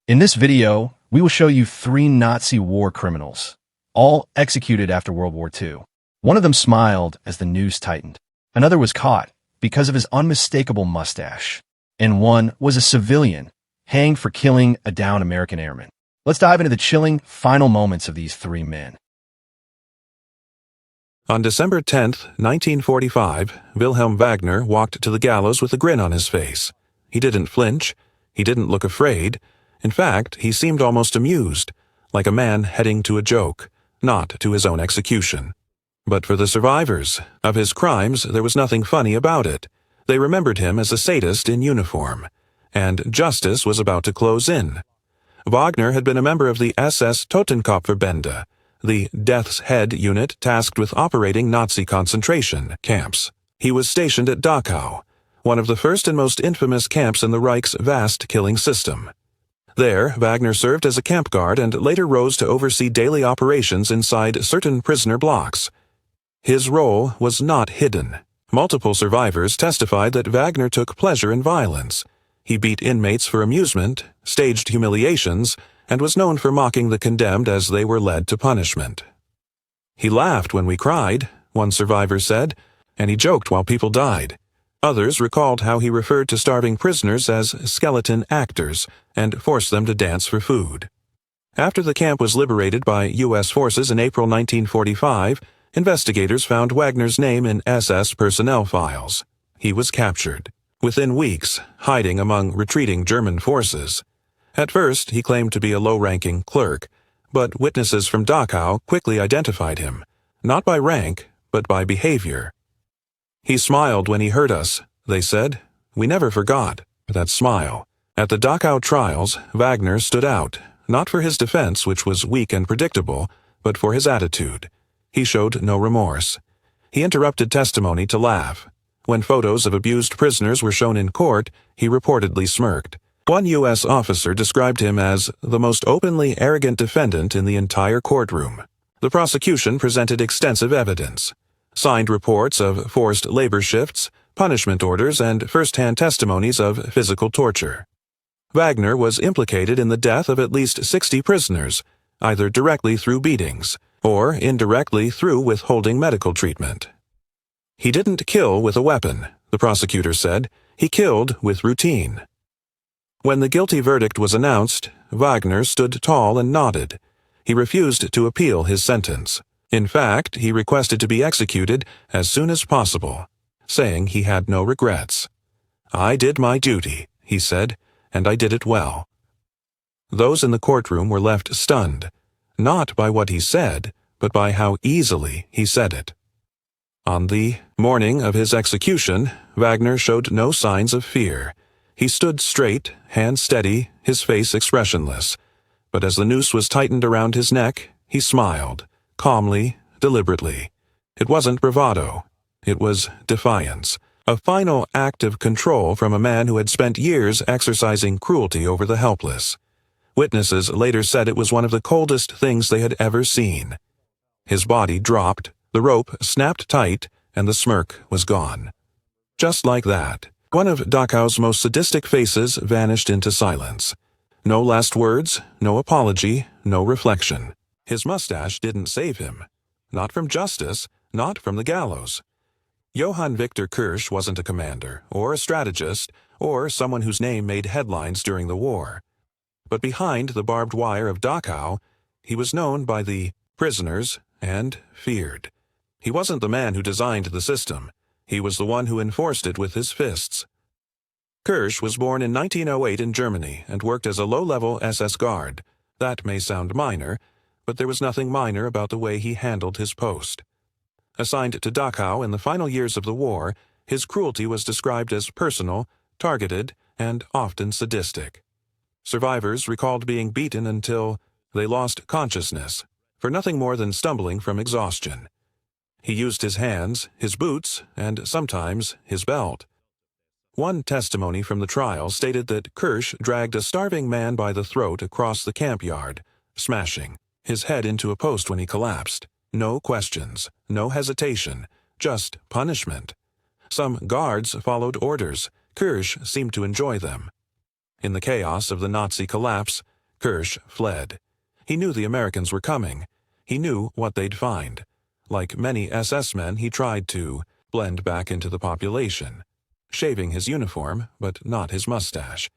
In this video, we will show you 3 Nazi war criminals, all executed after World War II. One of them smiled as the news tightened. Another was caught because of his unmistakable mustache. And one was a civilian, hanged for killing a downed American airman. Let's dive into the chilling final moments of these 3 men. On December 10, 1945, Wilhelm Wagner walked to the gallows with a grin on his face. He didn't flinch. He didn't look afraid. In fact, he seemed almost amused, like a man heading to a joke, not to his own execution. But for the survivors of his crimes, there was nothing funny about it. They remembered him as a sadist in uniform, and justice was about to close in. Wagner had been a member of the SS Totenkopfverbände, the Death's Head unit tasked with operating Nazi concentration camps. He was stationed at Dachau, one of the first and most infamous camps in the Reich's vast killing system. There, Wagner served as a camp guard and later rose to oversee daily operations inside certain prisoner blocks. His role was not hidden. Multiple survivors testified that Wagner took pleasure in violence. He beat inmates for amusement, staged humiliations, and was known for mocking the condemned as they were led to punishment. "He laughed when we cried," one survivor said, "and he joked while people died." Others recalled how he referred to starving prisoners as skeleton actors and forced them to dance for food. After the camp was liberated by U.S. forces in April 1945, investigators found Wagner's name in SS personnel files. He was captured, within weeks, hiding among retreating German forces. At first, he claimed to be a low-ranking clerk, but witnesses from Dachau quickly identified him, not by rank, but by behavior. "He smiled when he heard us," they said. "We never forgot that smile." At the Dachau trials, Wagner stood out, not for his defense, which was weak and predictable, but for his attitude. He showed no remorse. He interrupted testimony to laugh. When photos of abused prisoners were shown in court, he reportedly smirked. One U.S. officer described him as the most openly arrogant defendant in the entire courtroom. The prosecution presented extensive evidence. Signed reports of forced labor shifts, punishment orders, and first-hand testimonies of physical torture. Wagner was implicated in the death of at least 60 prisoners, either directly through beatings, or indirectly through withholding medical treatment. "He didn't kill with a weapon," the prosecutor said. "He killed with routine." When the guilty verdict was announced, Wagner stood tall and nodded. He refused to appeal his sentence. In fact, he requested to be executed as soon as possible, saying he had no regrets. "I did my duty," he said, "and I did it well." Those in the courtroom were left stunned, not by what he said, but by how easily he said it. On the morning of his execution, Wagner showed no signs of fear. He stood straight, hands steady, his face expressionless. But as the noose was tightened around his neck, he smiled. Calmly, deliberately. It wasn't bravado. It was defiance. A final act of control from a man who had spent years exercising cruelty over the helpless. Witnesses later said it was one of the coldest things they had ever seen. His body dropped, the rope snapped tight, and the smirk was gone. Just like that, one of Dachau's most sadistic faces vanished into silence. No last words, no apology, no reflection. His mustache didn't save him. Not from justice, not from the gallows. Johann Victor Kirch wasn't a commander, or a strategist, or someone whose name made headlines during the war. But behind the barbed wire of Dachau, he was known by the prisoners and feared. He wasn't the man who designed the system. He was the one who enforced it with his fists. Kirch was born in 1908 in Germany and worked as a low-level SS guard. That may sound minor, but there was nothing minor about the way he handled his post. Assigned to Dachau in the final years of the war, his cruelty was described as personal, targeted, and often sadistic. Survivors recalled being beaten until they lost consciousness, for nothing more than stumbling from exhaustion. He used his hands, his boots, and sometimes his belt. One testimony from the trial stated that Kirch dragged a starving man by the throat across the camp yard, smashing his head into a post when he collapsed. No questions, no hesitation, just punishment. Some guards followed orders. Kirch seemed to enjoy them. In the chaos of the Nazi collapse, Kirch fled. He knew the Americans were coming. He knew what they'd find. Like many SS men, he tried to blend back into the population, shaving his uniform, but not his mustache.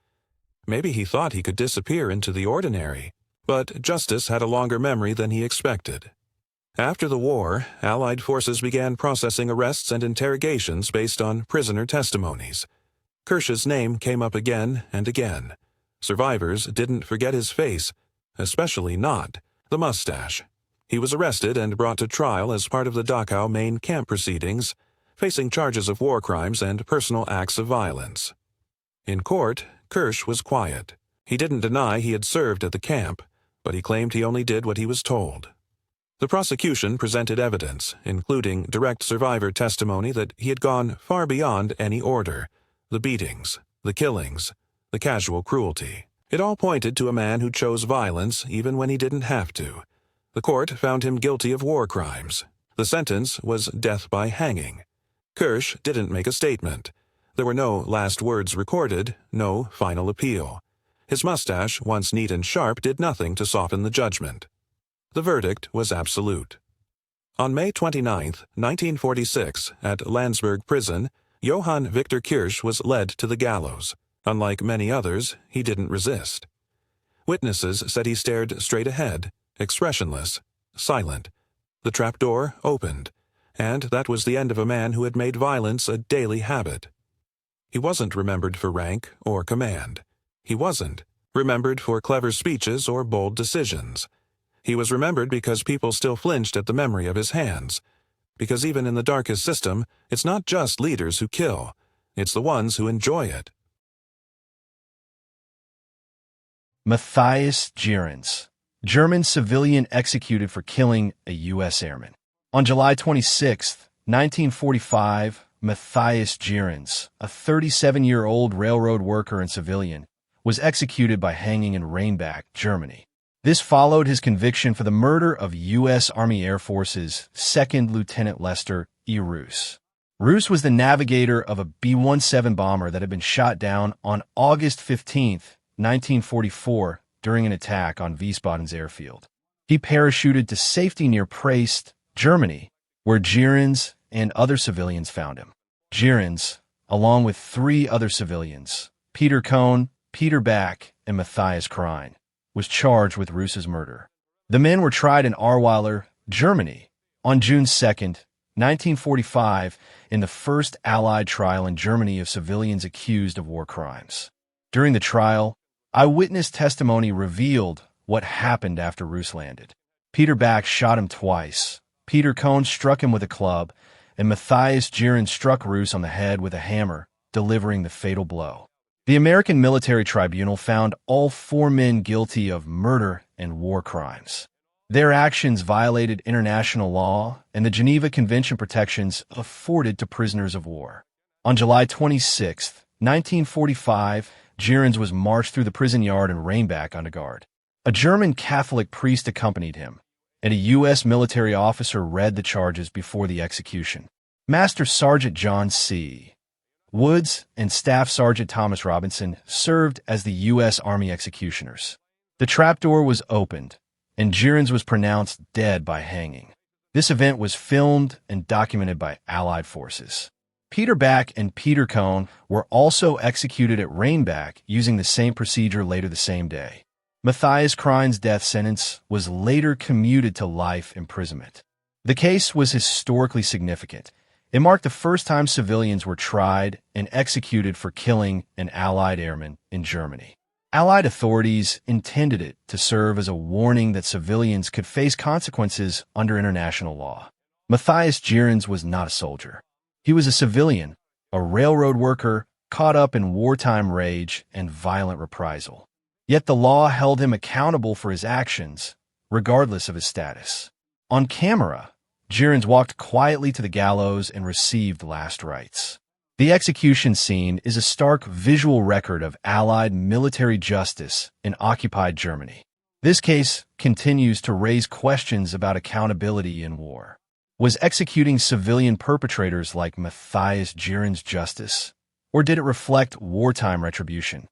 Maybe he thought he could disappear into the ordinary, but justice had a longer memory than he expected. After the war, Allied forces began processing arrests and interrogations based on prisoner testimonies. Kirch's name came up again and again. Survivors didn't forget his face, especially not the mustache. He was arrested and brought to trial as part of the Dachau main camp proceedings, facing charges of war crimes and personal acts of violence. In court, Kirch was quiet. He didn't deny he had served at the camp, but he claimed he only did what he was told. The prosecution presented evidence, including direct survivor testimony that he had gone far beyond any order: the beatings, the killings, the casual cruelty. It all pointed to a man who chose violence even when he didn't have to. The court found him guilty of war crimes. The sentence was death by hanging. Kirch didn't make a statement. There were no last words recorded, no final appeal. His mustache, once neat and sharp, did nothing to soften the judgment. The verdict was absolute. On May 29, 1946, at Landsberg prison, Johann Victor Kirch was led to the gallows. Unlike many others, he didn't resist. Witnesses said he stared straight ahead, expressionless, silent. The trapdoor opened, and that was the end of a man who had made violence a daily habit. He wasn't remembered for rank or command. He wasn't remembered for clever speeches or bold decisions. He was remembered because people still flinched at the memory of his hands. Because even in the darkest system, it's not just leaders who kill. It's the ones who enjoy it. Mathias Gierens, German civilian executed for killing a U.S. airman. On July 26, 1945, Mathias Gierens, a 37-year-old railroad worker and civilian, was executed by hanging in Rheinbach, Germany. This followed his conviction for the murder of U.S. Army Air Force's 2nd Lieutenant Lester E. Roos. Roos was the navigator of a B-17 bomber that had been shot down on August 15, 1944, during an attack on Wiesbaden's airfield. He parachuted to safety near Preist, Germany, where Gierens and other civilians found him. Gierens, along with 3 other civilians, Peter Cohn, Peter Back, and Matthias Krein, was charged with Roos's murder. The men were tried in Ahrweiler, Germany, on June 2, 1945, in the first Allied trial in Germany of civilians accused of war crimes. During the trial, eyewitness testimony revealed what happened after Roos landed. Peter Back shot him twice. Peter Cohn struck him with a club, and Mathias Gierens struck Roos on the head with a hammer, delivering the fatal blow. The American Military Tribunal found all 4 men guilty of murder and war crimes. Their actions violated international law and the Geneva Convention protections afforded to prisoners of war. On July 26, 1945, Gierens was marched through the prison yard in Rheinbach under guard. A German Catholic priest accompanied him, and a U.S. military officer read the charges before the execution. Master Sergeant John C. Woods and Staff Sergeant Thomas Robinson served as the U.S. Army executioners. The trapdoor was opened, and Gierens was pronounced dead by hanging. This event was filmed and documented by Allied forces. Peter Back and Peter Cohn were also executed at Rheinbach using the same procedure later the same day. Matthias Krein's death sentence was later commuted to life imprisonment. The case was historically significant. It marked the first time civilians were tried and executed for killing an Allied airman in Germany. Allied authorities intended it to serve as a warning that civilians could face consequences under international law. Mathias Gierens was not a soldier. He was a civilian, a railroad worker caught up in wartime rage and violent reprisal. Yet the law held him accountable for his actions, regardless of his status. On camera, Gierens walked quietly to the gallows and received last rites. The execution scene is a stark visual record of Allied military justice in occupied Germany. This case continues to raise questions about accountability in war. Was executing civilian perpetrators like Mathias Gierens justice, or did it reflect wartime retribution?